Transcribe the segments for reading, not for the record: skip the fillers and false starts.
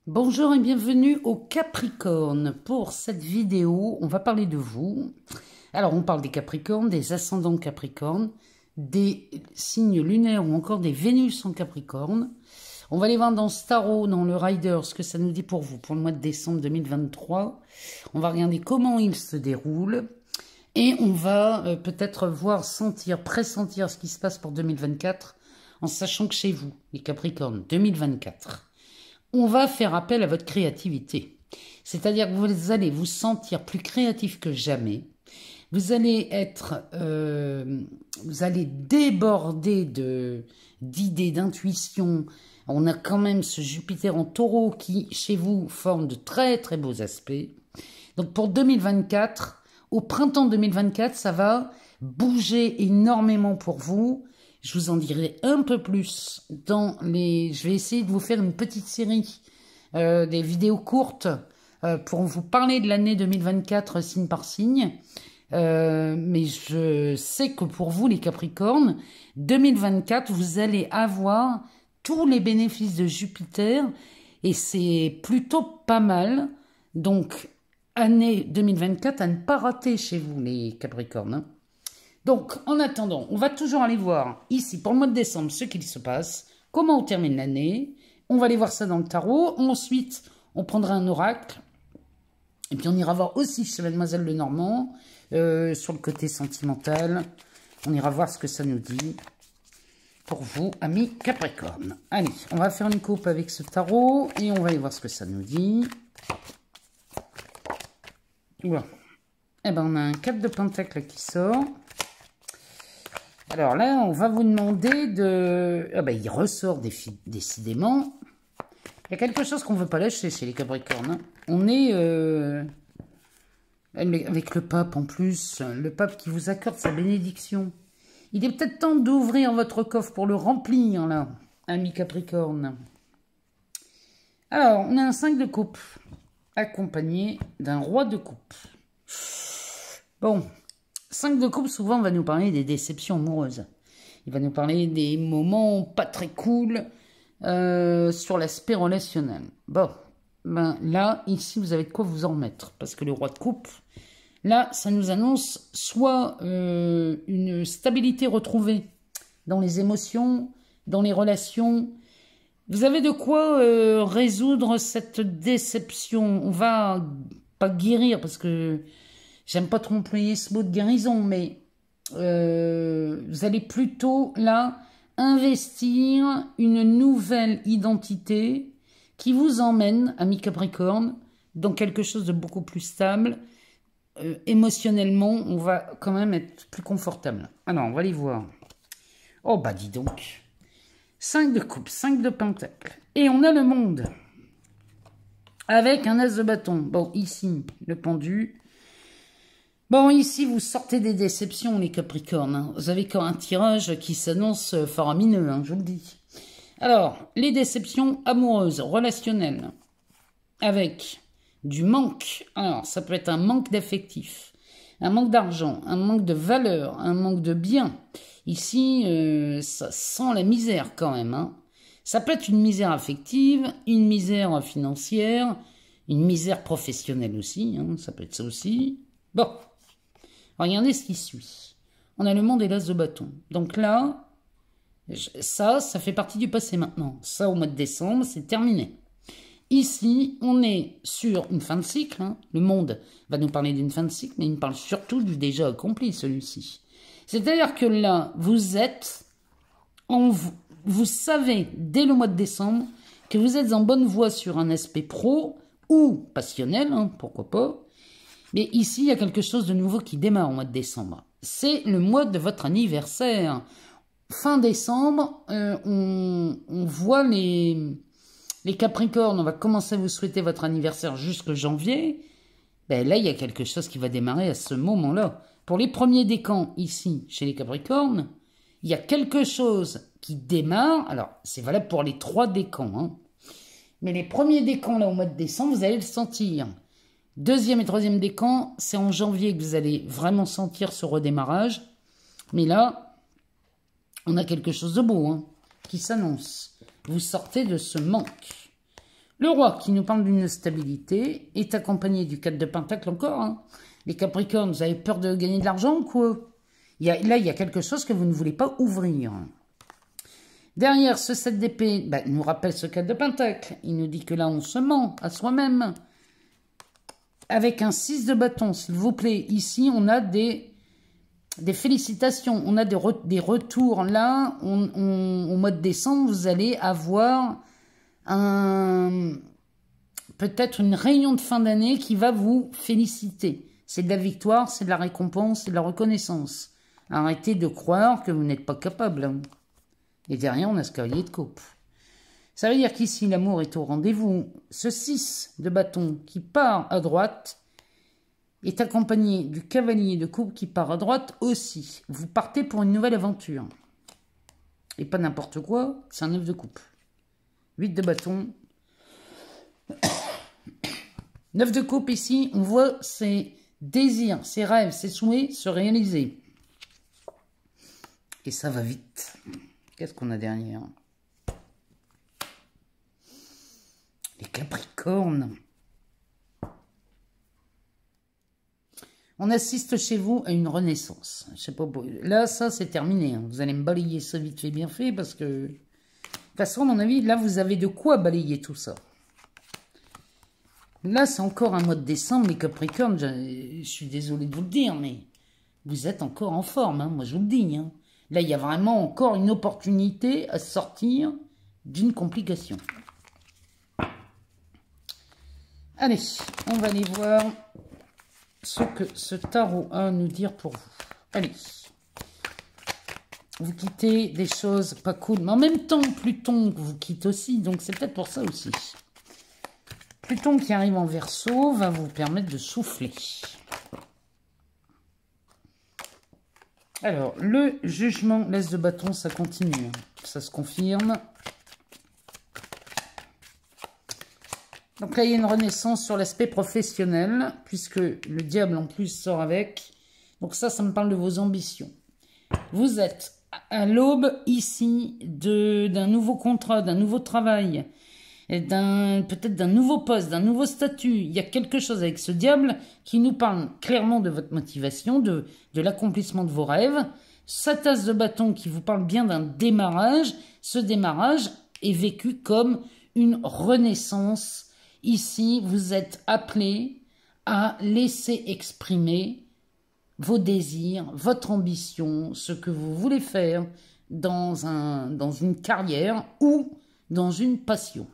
Bonjour et bienvenue au Capricorne. Pour cette vidéo, on va parler de vous. Alors, on parle des Capricornes, des ascendants Capricornes, des signes lunaires ou encore des Vénus en Capricorne. On va aller voir dans ce tarot, dans le Rider, ce que ça nous dit pour vous, pour le mois de décembre 2023. On va regarder comment il se déroule. Et on va peut-être voir, sentir, pressentir ce qui se passe pour 2024, en sachant que chez vous, les Capricornes, 2024, on va faire appel à votre créativité. C'est-à-dire que vous allez vous sentir plus créatif que jamais. Vous allez être, vous allez déborder d'idées, d'intuition. On a quand même ce Jupiter en Taureau qui, chez vous, forme de très très beaux aspects. Donc pour 2024, au printemps 2024, ça va bouger énormément pour vous. Je vous en dirai un peu plus dans les... Je vais essayer de vous faire une petite série, des vidéos courtes pour vous parler de l'année 2024 signe par signe. Mais je sais que pour vous, les Capricornes, 2024, vous allez avoir tous les bénéfices de Jupiter et c'est plutôt pas mal. Donc, année 2024 à ne pas rater chez vous, les Capricornes, hein. Donc, en attendant, on va toujours aller voir ici, pour le mois de décembre, ce qu'il se passe, comment on termine l'année. On va aller voir ça dans le tarot. Ensuite, on prendra un oracle. Et puis, on ira voir aussi chez Mademoiselle Lenormand, sur le côté sentimental. On ira voir ce que ça nous dit pour vous, amis Capricorne. Allez, on va faire une coupe avec ce tarot et on va aller voir ce que ça nous dit. Voilà. Eh ben, on a un 4 de pentacle qui sort. Alors là, on va vous demander de... Ah ben, il ressort décidément. Il y a quelque chose qu'on ne veut pas lâcher chez les Capricornes, hein. On est avec le pape en plus. Le pape qui vous accorde sa bénédiction. Il est peut-être temps d'ouvrir votre coffre pour le remplir, là, amis Capricorne. Alors, on a un 5 de coupe, accompagné d'un roi de coupe. Bon... 5 de coupe, souvent, va nous parler des déceptions amoureuses. Il va nous parler des moments pas très cool sur l'aspect relationnel. Bon, ben là, ici, vous avez de quoi vous en remettre. Parce que le roi de coupe, là, ça nous annonce soit une stabilité retrouvée dans les émotions, dans les relations. Vous avez de quoi résoudre cette déception. On va pas guérir parce que... J'aime pas trop employer ce mot de guérison, mais vous allez plutôt, là, investir une nouvelle identité qui vous emmène, amis Capricorne, dans quelque chose de beaucoup plus stable. Émotionnellement, on va quand même être plus confortable. Alors, on va les voir. Oh, bah dis donc. 5 de coupe, 5 de pentacle. Et on a le monde. Avec un as de bâton. Bon, ici, le pendu. Bon, ici, vous sortez des déceptions, les Capricornes, hein. Vous avez quand un tirage qui s'annonce faramineux, hein, je vous le dis. Alors, les déceptions amoureuses, relationnelles, avec du manque. Alors, ça peut être un manque d'affectif, un manque d'argent, un manque de valeur, un manque de bien. Ici, ça sent la misère quand même, hein. Ça peut être une misère affective, une misère financière, une misère professionnelle aussi, hein, ça peut être ça aussi. Bon. Regardez ce qui suit. On a le monde et l'as de bâton. Donc là, ça fait partie du passé maintenant. Ça, au mois de décembre, c'est terminé. Ici, on est sur une fin de cycle, hein. Le monde va nous parler d'une fin de cycle, mais il nous parle surtout du déjà accompli, celui-ci. C'est-à-dire que là, vous êtes, vous savez, dès le mois de décembre, que vous êtes en bonne voie sur un aspect pro ou passionnel, hein, pourquoi pas. Mais ici, il y a quelque chose de nouveau qui démarre au mois de décembre. C'est le mois de votre anniversaire. Fin décembre, on voit les Capricornes, on va commencer à vous souhaiter votre anniversaire jusqu'en janvier. Ben là, il y a quelque chose qui va démarrer à ce moment-là. Pour les premiers décans, ici, chez les Capricornes, il y a quelque chose qui démarre. Alors, c'est valable pour les 3 décans, hein. Mais les premiers décans, là, au mois de décembre, vous allez le sentir. Deuxième et troisième décan, c'est en janvier que vous allez vraiment sentir ce redémarrage. Mais là, on a quelque chose de beau, hein, qui s'annonce. Vous sortez de ce manque. Le roi, qui nous parle d'une stabilité, est accompagné du 4 de Pentacle encore. Hein. Les Capricornes, vous avez peur de gagner de l'argent ou quoi? Là, il y a quelque chose que vous ne voulez pas ouvrir. Derrière ce 7 d'épée, il nous rappelle ce 4 de Pentacle. Il nous dit que là, on se ment à soi-même. Avec un 6 de bâton, s'il vous plaît. Ici, on a des félicitations. On a des retours. Là, au mois de décembre, vous allez avoir peut-être une réunion de fin d'année qui va vous féliciter. C'est de la victoire, c'est de la récompense, c'est de la reconnaissance. Arrêtez de croire que vous n'êtes pas capable. Hein. Et derrière, on a ce cavalier de coupe. Ça veut dire qu'ici, l'amour est au rendez-vous. Ce 6 de bâton qui part à droite est accompagné du cavalier de coupe qui part à droite aussi. Vous partez pour une nouvelle aventure. Et pas n'importe quoi, c'est un 9 de coupe. 8 de bâton. 9 de coupe ici, on voit ses désirs, ses rêves, ses souhaits se réaliser. Et ça va vite. Qu'est-ce qu'on a derrière? Les Capricornes. On assiste chez vous à une renaissance. Je sais pas, là, ça, c'est terminé. Hein. Vous allez me balayer ça vite fait, bien fait, parce que... De toute façon, à mon avis, là, vous avez de quoi balayer tout ça. Là, c'est encore un mois de décembre, les Capricornes. Je suis désolé de vous le dire, mais vous êtes encore en forme, hein, moi, je vous le dis. Hein. Là, il y a vraiment encore une opportunité à sortir d'une complication. Allez, on va aller voir ce que ce tarot a à nous dire pour vous. Allez. Vous quittez des choses pas cool. Mais en même temps, Pluton vous quitte aussi. Donc, c'est peut-être pour ça aussi. Pluton qui arrive en Verseau va vous permettre de souffler. Alors, le jugement, l'As de bâton, ça continue. Ça se confirme. Donc là, il y a une renaissance sur l'aspect professionnel, puisque le diable en plus sort avec. Donc ça me parle de vos ambitions. Vous êtes à l'aube ici d'un nouveau contrat, d'un nouveau travail, peut-être d'un nouveau poste, d'un nouveau statut. Il y a quelque chose avec ce diable qui nous parle clairement de votre motivation, de l'accomplissement de vos rêves. Cette As de bâton qui vous parle bien d'un démarrage. Ce démarrage est vécu comme une renaissance. Ici, vous êtes appelé à laisser exprimer vos désirs, votre ambition, ce que vous voulez faire dans une carrière ou dans une passion.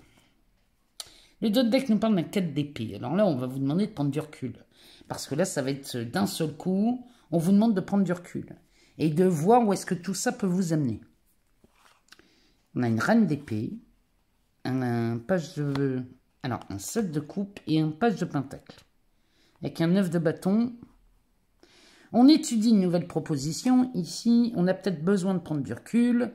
Le dos de deck nous parle d'un 4 d'épée. Alors là, on va vous demander de prendre du recul. Parce que là, ça va être d'un seul coup, on vous demande de prendre du recul. Et de voir où est-ce que tout ça peut vous amener. On a une reine d'épée, un 7 de coupe et un page de pentacle. Avec un 9 de bâton. On étudie une nouvelle proposition. Ici, on a peut-être besoin de prendre du recul.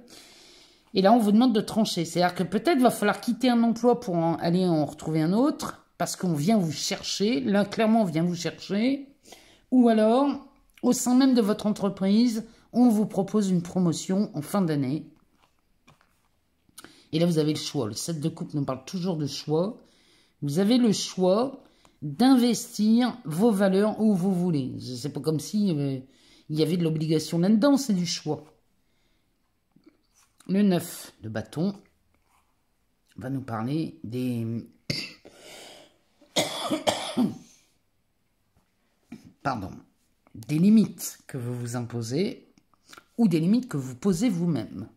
Et là, on vous demande de trancher. C'est-à-dire que peut-être va falloir quitter un emploi pour aller en retrouver un autre. Parce qu'on vient vous chercher. Là, clairement, on vient vous chercher. Ou alors, au sein même de votre entreprise, on vous propose une promotion en fin d'année. Et là, vous avez le choix. Le 7 de coupe nous parle toujours de choix. Vous avez le choix d'investir vos valeurs où vous voulez. C'est pas comme si il y avait de l'obligation là-dedans, c'est du choix. Le 9 de bâton va nous parler des... des limites que vous vous imposez ou des limites que vous posez vous-même.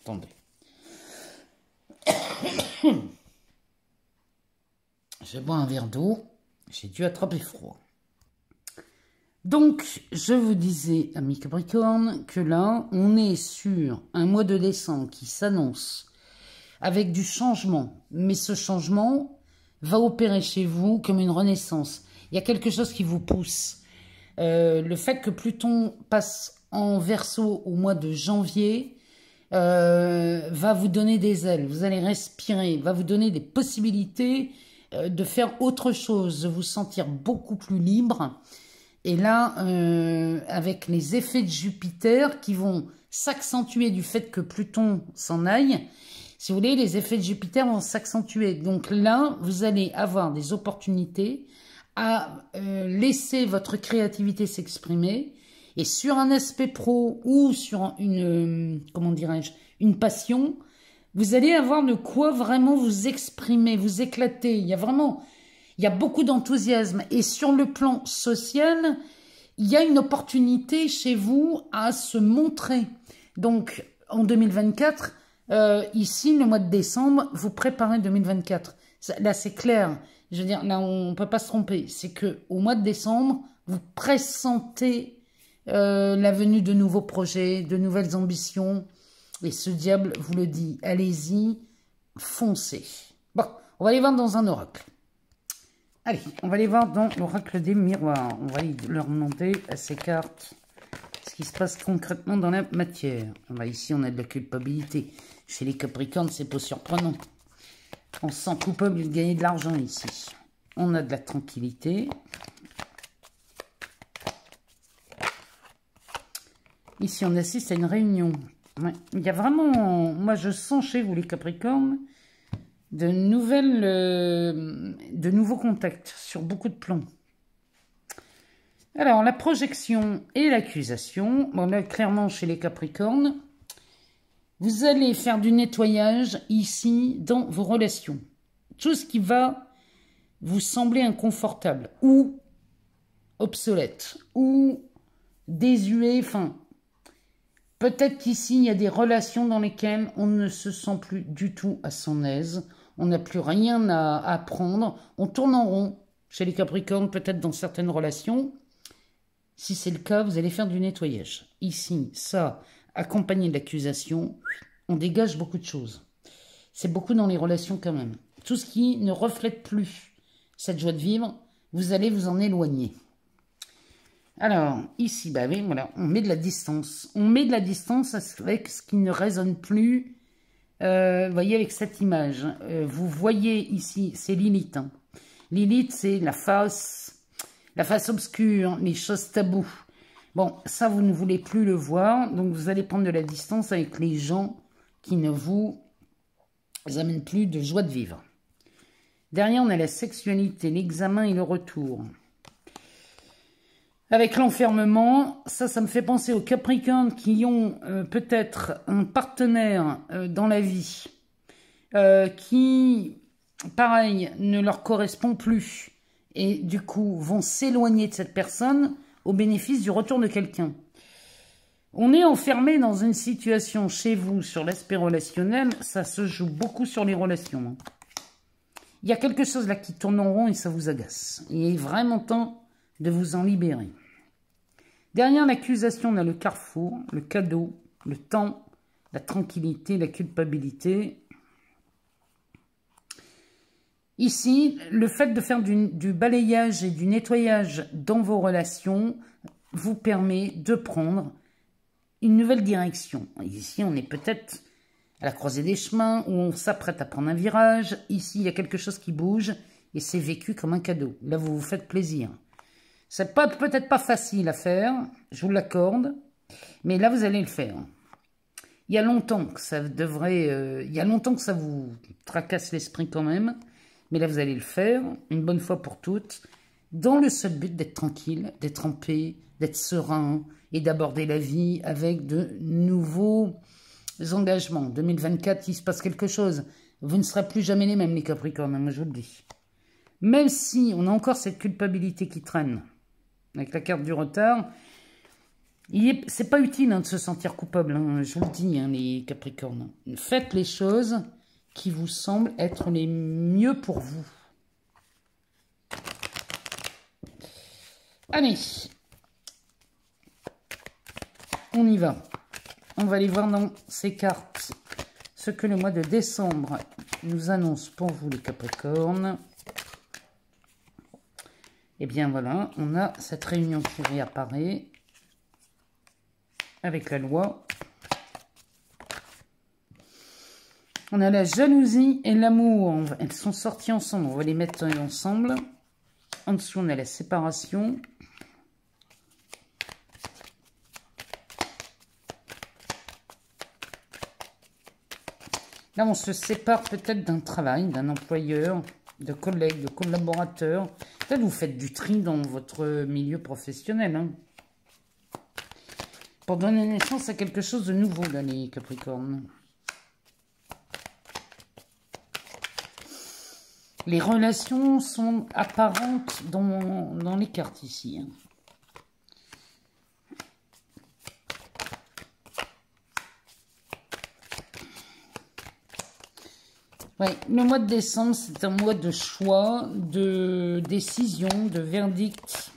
Attendez. Je bois un verre d'eau. J'ai dû attraper froid. Donc, je vous disais, amis Capricorne, que là, on est sur un mois de décembre qui s'annonce avec du changement. Mais ce changement va opérer chez vous comme une renaissance. Il y a quelque chose qui vous pousse. Le fait que Pluton passe en Verseau au mois de janvier va vous donner des ailes. Vous allez respirer, va vous donner des possibilités de faire autre chose, de vous sentir beaucoup plus libre. Et là, avec les effets de Jupiter qui vont s'accentuer du fait que Pluton s'en aille, Si vous voulez, les effets de Jupiter vont s'accentuer. Donc là, vous allez avoir des opportunités à laisser votre créativité s'exprimer. Et sur un aspect pro ou sur une, comment dirais-je, une passion, vous allez avoir de quoi vraiment vous exprimer, vous éclater. Il y a beaucoup d'enthousiasme. Et sur le plan social, il y a une opportunité chez vous à se montrer. Donc, en 2024, ici, le mois de décembre, vous préparez 2024. Là, c'est clair. Je veux dire, là, on ne peut pas se tromper. C'est qu'au mois de décembre, vous pressentez la venue de nouveaux projets, de nouvelles ambitions. Et ce diable vous le dit. Allez-y, foncez. Bon, on va aller voir dans un oracle. Allez, on va aller voir dans l'oracle des miroirs. On va leur demander à ces cartes ce qui se passe concrètement dans la matière. Ici, on a de la culpabilité. Chez les Capricornes, c'est pas surprenant. On se sent coupable de gagner de l'argent ici. On a de la tranquillité. Ici, on assiste à une réunion. Ouais. Il y a vraiment, moi je sens chez vous les Capricornes, de nouveaux contacts sur beaucoup de plans. Alors, la projection et l'accusation. Bon, là, clairement, chez les Capricornes, vous allez faire du nettoyage ici dans vos relations. Tout ce qui va vous sembler inconfortable ou obsolète ou désuet. Enfin, peut-être qu'ici, il y a des relations dans lesquelles on ne se sent plus du tout à son aise. On n'a plus rien à apprendre. On tourne en rond chez les Capricornes, peut-être dans certaines relations. Si c'est le cas, vous allez faire du nettoyage. Ici, ça, accompagné de l'accusation, on dégage beaucoup de choses. C'est beaucoup dans les relations quand même. Tout ce qui ne reflète plus cette joie de vivre, vous allez vous en éloigner. Alors, ici, bah oui, voilà, on met de la distance. On met de la distance avec ce qui ne résonne plus. Vous voyez, avec cette image. Vous voyez ici, c'est Lilith. Hein. Lilith, c'est la face obscure, les choses tabous. Bon, ça, vous ne voulez plus le voir. Donc, vous allez prendre de la distance avec les gens qui ne vous amènent plus de joie de vivre. Derrière, on a la sexualité, l'examen et le retour. Avec l'enfermement, ça me fait penser aux Capricornes qui ont peut-être un partenaire dans la vie qui, pareil, ne leur correspond plus et du coup vont s'éloigner de cette personne au bénéfice du retour de quelqu'un. On est enfermé dans une situation chez vous sur l'aspect relationnel, ça se joue beaucoup sur les relations. Il y a quelque chose là qui tourne en rond et ça vous agace. Il est vraiment temps de vous en libérer. Derrière l'accusation, on a le carrefour, le cadeau, le temps, la tranquillité, la culpabilité. Ici, le fait de faire du balayage et du nettoyage dans vos relations vous permet de prendre une nouvelle direction. Ici, on est peut-être à la croisée des chemins où on s'apprête à prendre un virage. Ici, il y a quelque chose qui bouge et c'est vécu comme un cadeau. Là, vous vous faites plaisir. C'est peut-être pas facile à faire, je vous l'accorde, mais là, vous allez le faire. Il y a longtemps que ça il y a longtemps que ça vous tracasse l'esprit quand même, mais là, vous allez le faire, une bonne fois pour toutes, dans le seul but d'être tranquille, d'être en paix, d'être serein et d'aborder la vie avec de nouveaux engagements. 2024, il se passe quelque chose. Vous ne serez plus jamais les mêmes, les Capricornes, moi je vous le dis. Même si on a encore cette culpabilité qui traîne, avec la carte du retard, c'est pas utile de se sentir coupable, hein, je vous le dis, hein, les Capricornes. Faites les choses qui vous semblent être les mieux pour vous. Allez, on y va. On va aller voir dans ces cartes ce que le mois de décembre nous annonce pour vous, les Capricornes. Et bien voilà, on a cette réunion qui réapparaît avec la loi. On a la jalousie et l'amour. Elles sont sorties ensemble. On va les mettre ensemble. En dessous, on a la séparation. Là, on se sépare peut-être d'un travail, d'un employeur, de collègues, de collaborateurs. Peut-être vous faites du tri dans votre milieu professionnel. Hein, pour donner naissance à quelque chose de nouveau, là, les Capricornes. Les relations sont apparentes dans les cartes ici. Hein. Ouais, le mois de décembre, c'est un mois de choix, de décision, de verdict.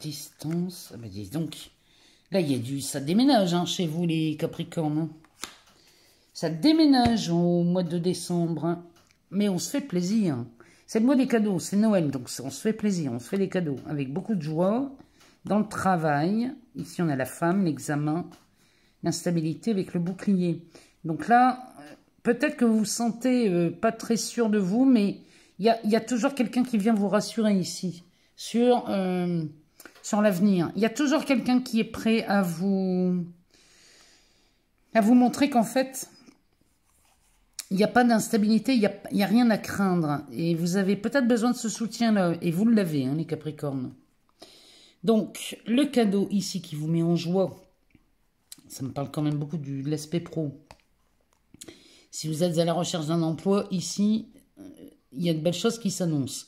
Distance, ah ben dis donc, là il y a ça déménage hein, chez vous les Capricornes. Hein. Ça déménage au mois de décembre, hein. Mais on se fait plaisir. C'est le mois des cadeaux, c'est Noël, donc on se fait plaisir, on se fait des cadeaux avec beaucoup de joie. Dans le travail, ici on a la femme, l'examen, l'instabilité avec le bouclier. Donc là, peut-être que vous vous sentez pas très sûr de vous, mais il y a toujours quelqu'un qui vient vous rassurer ici sur l'avenir. Il y a toujours quelqu'un qui est prêt à vous montrer qu'en fait, il n'y a pas d'instabilité, il n'y a rien à craindre. Et vous avez peut-être besoin de ce soutien-là, et vous l'avez, hein, les Capricornes. Donc, le cadeau ici qui vous met en joie, ça me parle quand même beaucoup de l'aspect pro. Si vous êtes à la recherche d'un emploi, ici, il y a de belles choses qui s'annoncent.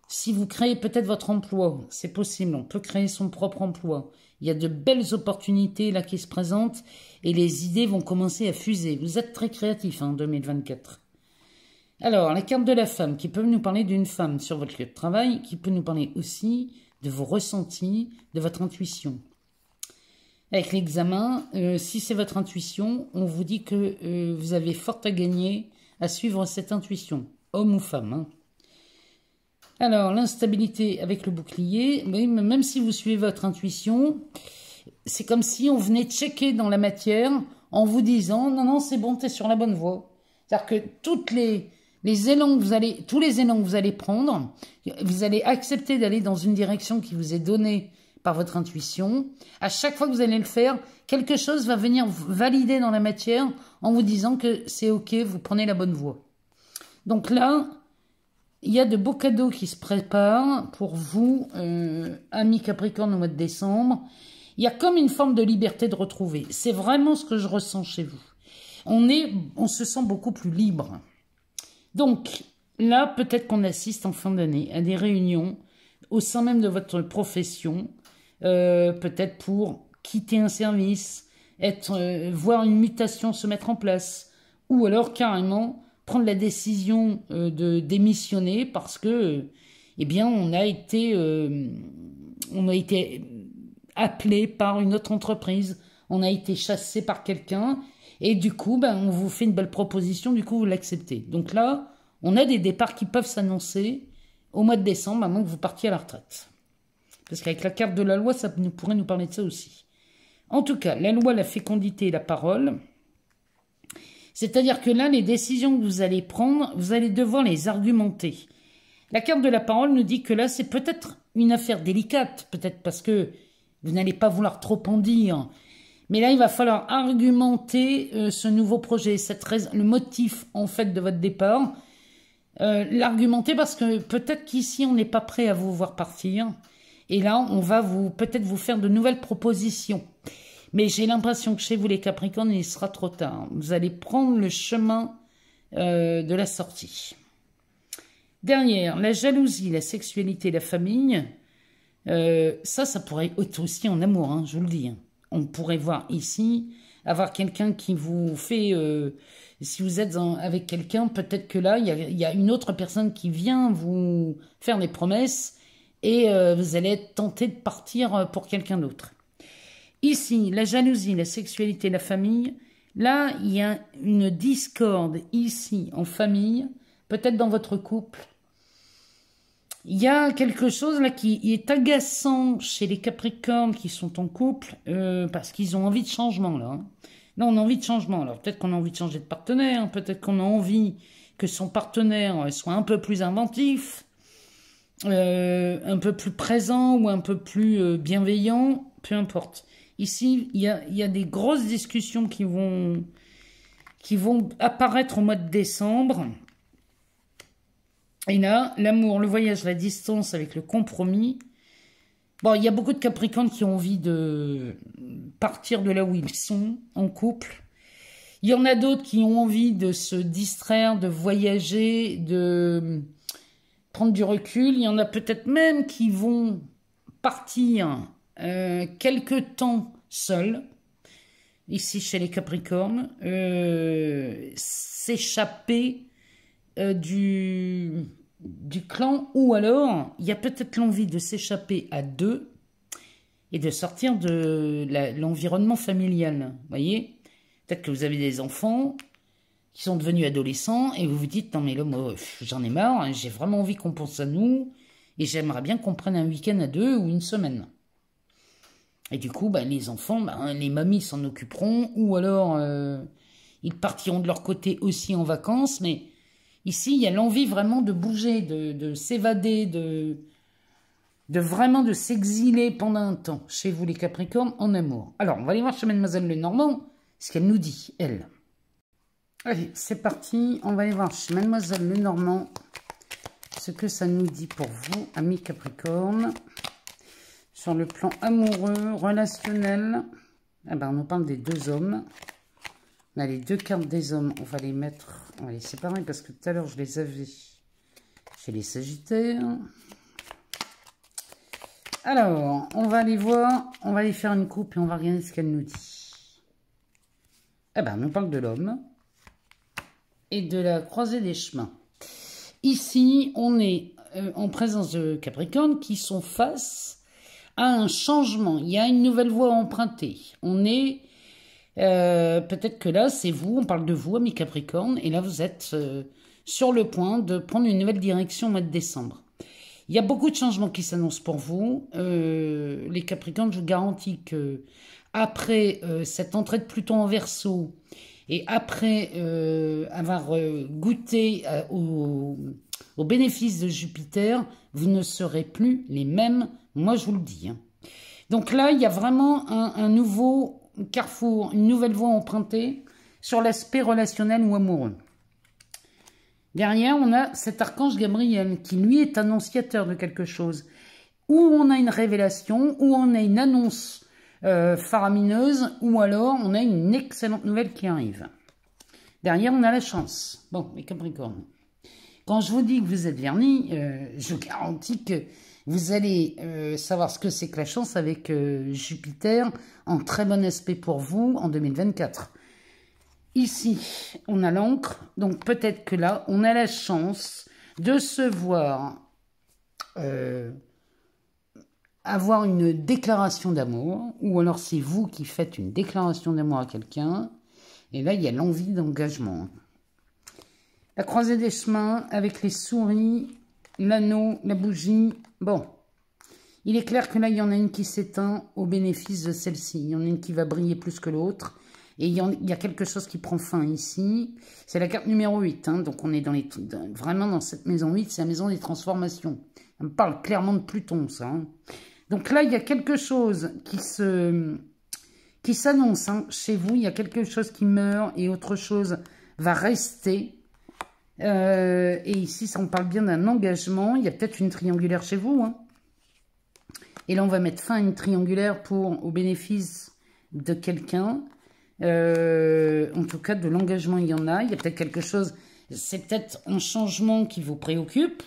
Si vous créez peut-être votre emploi, c'est possible, on peut créer son propre emploi. Il y a de belles opportunités là qui se présentent et les idées vont commencer à fuser. Vous êtes très créatif en 2024. Alors, la carte de la femme qui peut nous parler d'une femme sur votre lieu de travail, qui peut nous parler aussi de vos ressentis, de votre intuition. Avec l'examen, si c'est votre intuition, on vous dit que vous avez fort à gagner à suivre cette intuition, homme ou femme. Hein. Alors, l'instabilité avec le bouclier, même si vous suivez votre intuition, c'est comme si on venait checker dans la matière en vous disant « Non, non, c'est bon, tu es sur la bonne voie ». C'est-à-dire que tous les élans que vous allez prendre, vous allez accepter d'aller dans une direction qui vous est donnée par votre intuition. À chaque fois que vous allez le faire, quelque chose va venir valider dans la matière en vous disant que c'est OK, vous prenez la bonne voie. Donc là, il y a de beaux cadeaux qui se préparent pour vous, amis Capricorne, au mois de décembre. Il y a comme une forme de liberté de retrouver. C'est vraiment ce que je ressens chez vous. On se sent beaucoup plus libre. Donc, là, peut-être qu'on assiste en fin d'année à des réunions au sein même de votre profession, peut-être pour quitter un service, voir une mutation se mettre en place, ou alors carrément prendre la décision de démissionner parce que, eh bien, on a été appelé par une autre entreprise, on a été chassé par quelqu'un, et du coup, on vous fait une belle proposition, du coup, vous l'acceptez. Donc là, on a des départs qui peuvent s'annoncer au mois de décembre, à moins que vous partiez à la retraite. Parce qu'avec la carte de la loi, ça pourrait nous parler de ça aussi. En tout cas, la loi, la fécondité et la parole, c'est-à-dire que là, les décisions que vous allez prendre, vous allez devoir les argumenter. La carte de la parole nous dit que là, c'est peut-être une affaire délicate, peut-être parce que vous n'allez pas vouloir trop en dire. Mais là, il va falloir argumenter ce nouveau projet, le motif, en fait, de votre départ. L'argumenter parce que peut-être qu'ici, on n'est pas prêt à vous voir partir. Et là, on va peut-être vous faire de nouvelles propositions. Mais j'ai l'impression que chez vous, les Capricornes, il sera trop tard. Vous allez prendre le chemin de la sortie. Derrière, la jalousie, la sexualité, la famille, ça pourrait être aussi en amour, hein, je vous le dis. Hein. On pourrait voir ici, avoir quelqu'un qui vous fait... si vous êtes avec quelqu'un, peut-être que là, il y a une autre personne qui vient vous faire des promesses et vous allez être tenté de partir pour quelqu'un d'autre. Ici, la jalousie, la sexualité, la famille, là, il y a une discorde ici en famille, peut-être dans votre couple. Il y a quelque chose là qui est agaçant chez les Capricornes qui sont en couple parce qu'ils ont envie de changement là. Hein. Là, on a envie de changement. Alors peut-être qu'on a envie de changer de partenaire, peut-être qu'on a envie que son partenaire soit un peu plus inventif, un peu plus présent ou un peu plus bienveillant, peu importe. Ici, il y a des grosses discussions qui vont apparaître au mois de décembre. Et là, l'amour, le voyage, la distance avec le compromis. Bon, il y a beaucoup de Capricornes qui ont envie de partir de là où ils sont, en couple. Il y en a d'autres qui ont envie de se distraire, de voyager, de prendre du recul. Il y en a peut-être même qui vont partir quelque temps seuls, ici chez les Capricornes, s'échapper du clan, ou alors il y a peut-être l'envie de s'échapper à deux et de sortir de l'environnement familial. Vous voyez, peut-être que vous avez des enfants qui sont devenus adolescents et vous vous dites, non mais là, moi, j'en ai marre, hein, j'ai vraiment envie qu'on pense à nous et j'aimerais bien qu'on prenne un week-end à deux ou une semaine. Et du coup, bah, les enfants, bah, les mamies s'en occuperont, ou alors ils partiront de leur côté aussi en vacances, mais ici, il y a l'envie vraiment de bouger, de s'évader, de vraiment de s'exiler pendant un temps, chez vous les Capricornes, en amour. Alors, on va aller voir chez Mademoiselle Lenormand, ce qu'elle nous dit, elle. Allez, c'est parti, on va aller voir chez Mademoiselle Lenormand, ce que ça nous dit pour vous, amis Capricornes. Sur le plan amoureux, relationnel, eh ben, on nous parle des deux hommes. On a les deux cartes des hommes, on va les mettre, on va les séparer parce que tout à l'heure je les avais chez les Sagittaires. Alors, on va aller voir, on va aller faire une coupe et on va regarder ce qu'elle nous dit. Eh ben, on nous parle de l'homme et de la croisée des chemins. Ici, on est en présence de Capricorne qui sont face à un changement. Il y a une nouvelle voie à emprunter. On est... peut-être que là, c'est vous, on parle de vous, amis Capricorne, et là, vous êtes sur le point de prendre une nouvelle direction au mois de décembre. Il y a beaucoup de changements qui s'annoncent pour vous. Les Capricornes, je vous garantis que après cette entrée de Pluton en Verseau, et après avoir goûté aux bénéfices de Jupiter, vous ne serez plus les mêmes, moi je vous le dis. Hein. Donc là, il y a vraiment un nouveau carrefour, une nouvelle voie empruntée sur l'aspect relationnel ou amoureux. Derrière, on a cet archange Gabriel qui, lui, est annonciateur de quelque chose. Ou on a une révélation, ou on a une annonce faramineuse, ou alors on a une excellente nouvelle qui arrive. Derrière, on a la chance. Bon, les Capricornes. Quand je vous dis que vous êtes vernis, je vous garantis que vous allez savoir ce que c'est que la chance avec Jupiter en très bon aspect pour vous en 2024. Ici, on a l'encre, donc peut-être que là, on a la chance de se voir avoir une déclaration d'amour, ou alors c'est vous qui faites une déclaration d'amour à quelqu'un, et là, il y a l'envie d'engagement. La croisée des chemins avec les souris, l'anneau, la bougie. Bon, il est clair que là, il y en a une qui s'éteint au bénéfice de celle-ci. Il y en a une qui va briller plus que l'autre. Et il y a quelque chose qui prend fin ici. C'est la carte numéro 8. Hein, donc, on est vraiment dans cette maison 8. C'est la maison des transformations. On me parle clairement de Pluton, ça. Hein. Donc là, il y a quelque chose qui s'annonce hein, chez vous. Il y a quelque chose qui meurt et autre chose va rester. Et ici, ça on parle bien d'un engagement. Il y a peut-être une triangulaire chez vous. Hein. Et là, on va mettre fin à une triangulaire au bénéfice de quelqu'un. En tout cas, de l'engagement, il y en a. Il y a peut-être quelque chose... C'est peut-être un changement qui vous préoccupe.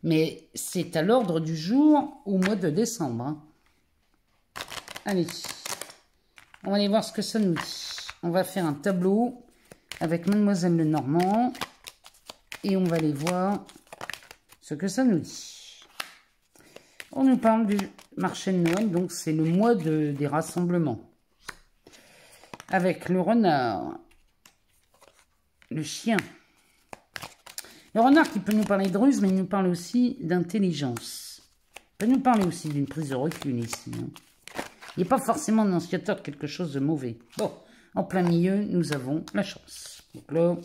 Mais c'est à l'ordre du jour au mois de décembre. Hein. Allez. On va aller voir ce que ça nous dit. On va faire un tableau avec Mademoiselle Lenormand. Et on va aller voir ce que ça nous dit. On nous parle du marché de Noël, donc c'est le mois des rassemblements. Avec le renard, le chien. Le renard qui peut nous parler de ruse, mais il nous parle aussi d'intelligence. Il peut nous parler aussi d'une prise de recul ici. Hein. Il n'est pas forcément annonciateur de quelque chose de mauvais. Bon, en plein milieu, nous avons la chance. Donc là...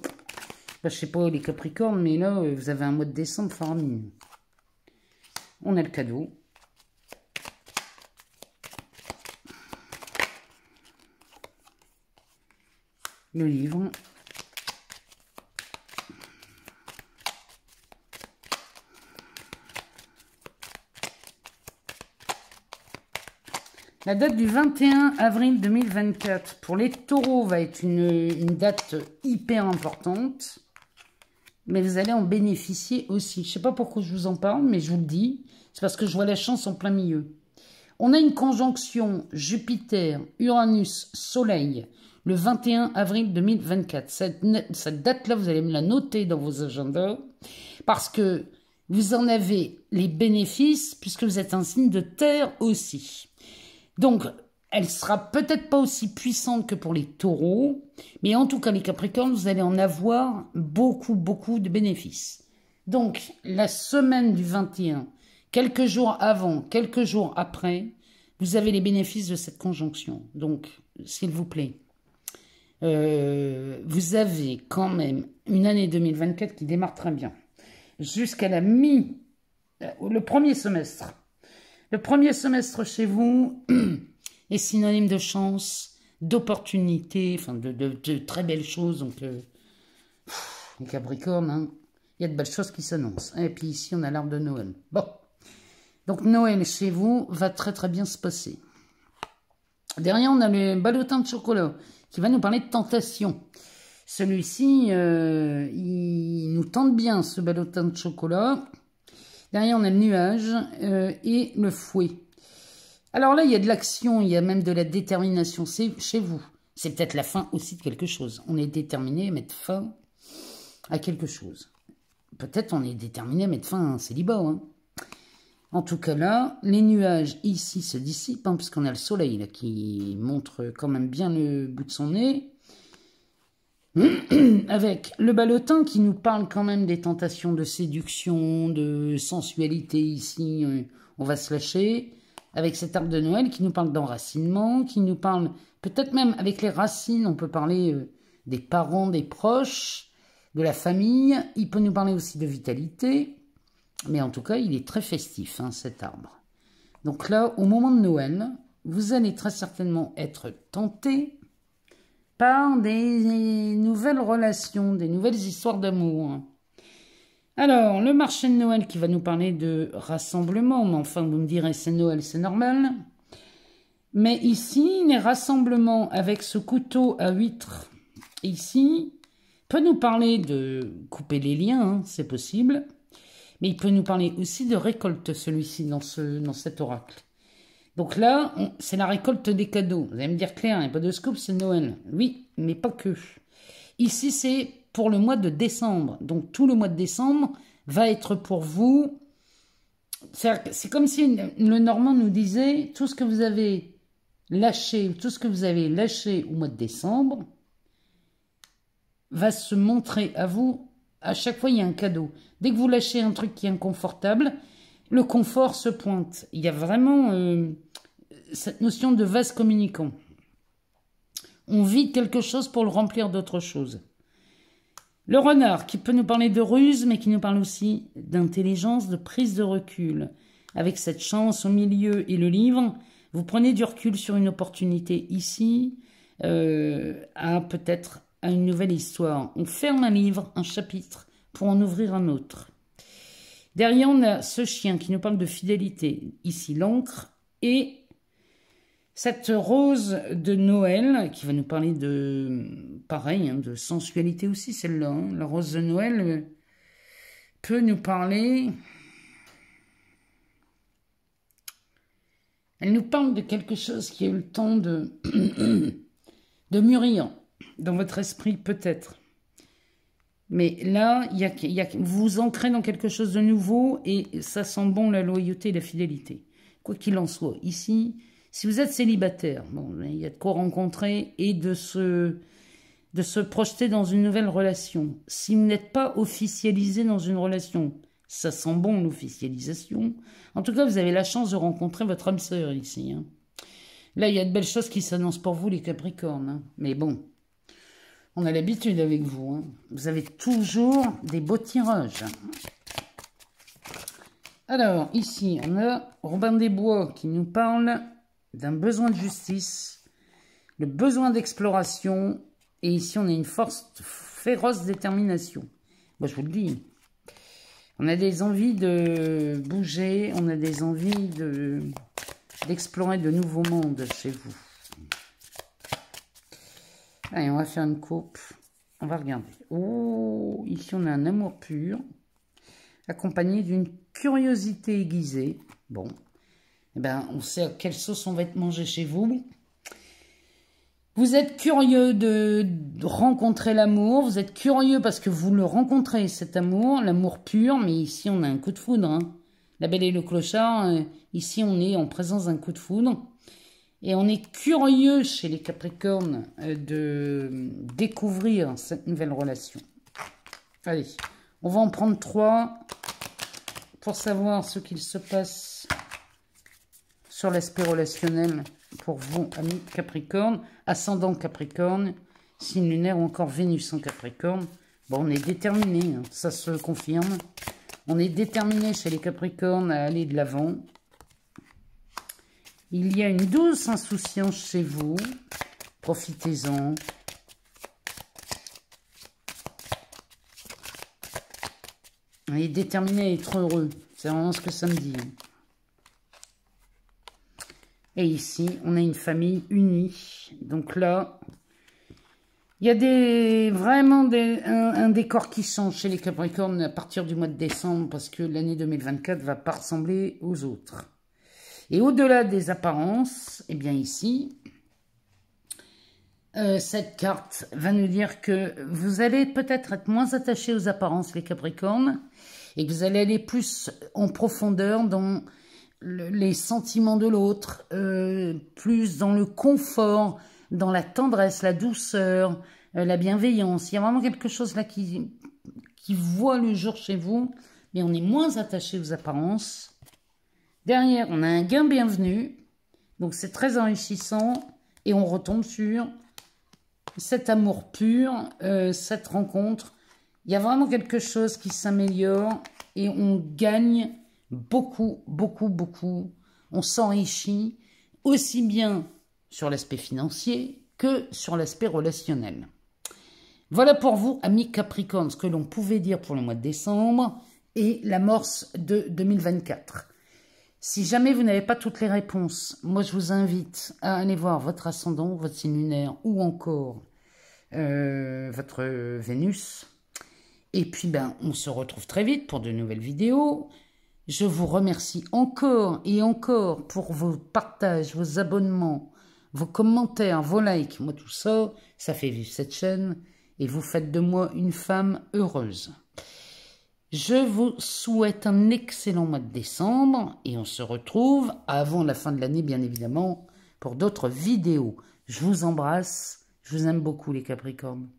je ne sais pas les Capricornes, mais là, vous avez un mois de décembre faramineux. On a le cadeau. le livre. La date du 21 avril 2024 pour les taureaux va être une date hyper importante. Mais vous allez en bénéficier aussi. Je ne sais pas pourquoi je vous en parle, mais je vous le dis. C'est parce que je vois la chance en plein milieu. On a une conjonction Jupiter, Uranus, Soleil, le 21 avril 2024. Cette date-là, vous allez me la noter dans vos agendas. Parce que vous en avez les bénéfices, puisque vous êtes un signe de terre aussi. Donc, elle sera peut-être pas aussi puissante que pour les taureaux, mais en tout cas, les capricornes, vous allez en avoir beaucoup, beaucoup de bénéfices. Donc, la semaine du 21, quelques jours avant, quelques jours après, vous avez les bénéfices de cette conjonction. Donc, s'il vous plaît, vous avez quand même une année 2024 qui démarre très bien. Jusqu'à le premier semestre. Le premier semestre chez vous est synonyme de chance, d'opportunité, enfin de très belles choses. Donc, les Capricornes, hein, il y a de belles choses qui s'annoncent. Et puis ici, on a l'arbre de Noël. Bon, donc Noël chez vous va très très bien se passer. Derrière, on a le ballotin de chocolat qui va nous parler de tentation. Celui-ci, il nous tente bien, ce ballotin de chocolat. Derrière, on a le nuage et le fouet. Alors là, il y a de l'action, il y a même de la détermination. C'est chez vous. C'est peut-être la fin aussi de quelque chose. On est déterminé à mettre fin à quelque chose. Peut-être on est déterminé à mettre fin à un célibat. Hein. En tout cas là, les nuages ici se dissipent, hein, puisqu'on a le soleil là, qui montre quand même bien le bout de son nez. Avec le ballotin qui nous parle quand même des tentations de séduction, de sensualité ici, on va se lâcher. Avec cet arbre de Noël qui nous parle d'enracinement, qui nous parle, peut-être même avec les racines, on peut parler des parents, des proches, de la famille. Il peut nous parler aussi de vitalité, mais en tout cas, il est très festif, hein, cet arbre. Donc là, au moment de Noël, vous allez très certainement être tenté par des nouvelles relations, des nouvelles histoires d'amour. Alors, le marché de Noël qui va nous parler de rassemblement, mais enfin, vous me direz, c'est Noël, c'est normal. Mais ici, les rassemblements avec ce couteau à huître, ici, peut nous parler de couper les liens, hein, c'est possible. Mais il peut nous parler aussi de récolte, celui-ci, dans cet oracle. Donc là, c'est la récolte des cadeaux. Vous allez me dire, Claire, il n'y a pas de scoop, c'est Noël. Oui, mais pas que. Ici, c'est pour le mois de décembre. Donc, tout le mois de décembre va être pour vous. C'est comme si le Normand nous disait, tout ce que vous avez lâché, tout ce que vous avez lâché au mois de décembre, va se montrer à vous. À chaque fois, il y a un cadeau. Dès que vous lâchez un truc qui est inconfortable, le confort se pointe. Il y a vraiment cette notion de vase communicant. On vide quelque chose pour le remplir d'autre chose. Le renard, qui peut nous parler de ruse, mais qui nous parle aussi d'intelligence, de prise de recul. Avec cette chance au milieu et le livre, vous prenez du recul sur une opportunité ici, peut-être à une nouvelle histoire. On ferme un livre, un chapitre, pour en ouvrir un autre. Derrière, on a ce chien qui nous parle de fidélité. Ici, l'encre et cette rose de Noël qui va nous parler de, pareil, hein, de sensualité aussi, celle-là. Hein. La rose de Noël peut nous parler... Elle nous parle de quelque chose qui a eu le temps de, de mûrir dans votre esprit, peut-être. Mais là, vous vous ancrez dans quelque chose de nouveau et ça sent bon la loyauté et la fidélité. Quoi qu'il en soit, ici, si vous êtes célibataire, bon, il y a de quoi rencontrer et de se projeter dans une nouvelle relation. Si vous n'êtes pas officialisé dans une relation, ça sent bon l'officialisation. En tout cas, vous avez la chance de rencontrer votre âme sœur ici. Hein. Là, il y a de belles choses qui s'annoncent pour vous, les Capricornes. Hein. Mais bon, on a l'habitude avec vous. Hein. Vous avez toujours des beaux tirages. Alors, ici, on a Robin des Bois qui nous parle d'un besoin de justice, le besoin d'exploration Et ici, on a une force féroce détermination. Moi, je vous le dis. On a des envies de bouger, on a des envies d'explorer de nouveaux mondes chez vous. Allez, on va faire une coupe. On va regarder. Oh, ici, on a un amour pur, accompagné d'une curiosité aiguisée. Bon, eh ben, on sait à quelle sauce on va être mangé chez vous. Vous êtes curieux de rencontrer l'amour, vous êtes curieux parce que vous le rencontrez, cet amour, l'amour pur, mais ici on a un coup de foudre. Hein. La Belle et le Clochard, ici on est en présence d'un coup de foudre. Et on est curieux chez les Capricornes de découvrir cette nouvelle relation. Allez, on va en prendre 3 pour savoir ce qu'il se passe sur l'aspect relationnel pour vous, amis Capricorne, ascendant Capricorne, signe lunaire ou encore Vénus en Capricorne. Bon, on est déterminé, hein, ça se confirme. On est déterminé chez les Capricornes à aller de l'avant. Il y a une douce insouciance chez vous. Profitez-en. On est déterminé à être heureux. C'est vraiment ce que ça me dit. Et ici, on a une famille unie. Donc là, il y a vraiment un décor qui change chez les Capricornes à partir du mois de décembre parce que l'année 2024 ne va pas ressembler aux autres. Et au-delà des apparences, eh bien ici, cette carte va nous dire que vous allez peut-être être moins attachés aux apparences, les Capricornes, et que vous allez aller plus en profondeur dans les sentiments de l'autre, plus dans le confort, dans la tendresse, la douceur, la bienveillance. Il y a vraiment quelque chose là qui voit le jour chez vous, mais on est moins attaché aux apparences. Derrière, on a un gain bienvenu, donc c'est très enrichissant, et on retombe sur cet amour pur, cette rencontre. Il y a vraiment quelque chose qui s'améliore, et on gagne beaucoup, beaucoup, beaucoup. On s'enrichit aussi bien sur l'aspect financier que sur l'aspect relationnel. Voilà pour vous, amis Capricorne, ce que l'on pouvait dire pour le mois de décembre et l'amorce de 2024. Si jamais vous n'avez pas toutes les réponses, moi je vous invite à aller voir votre ascendant, votre signe lunaire ou encore votre Vénus. Et puis ben, on se retrouve très vite pour de nouvelles vidéos. Je vous remercie encore et encore pour vos partages, vos abonnements, vos commentaires, vos likes. Moi tout ça, ça fait vivre cette chaîne et vous faites de moi une femme heureuse. Je vous souhaite un excellent mois de décembre et on se retrouve avant la fin de l'année, bien évidemment, pour d'autres vidéos. Je vous embrasse, je vous aime beaucoup les Capricornes.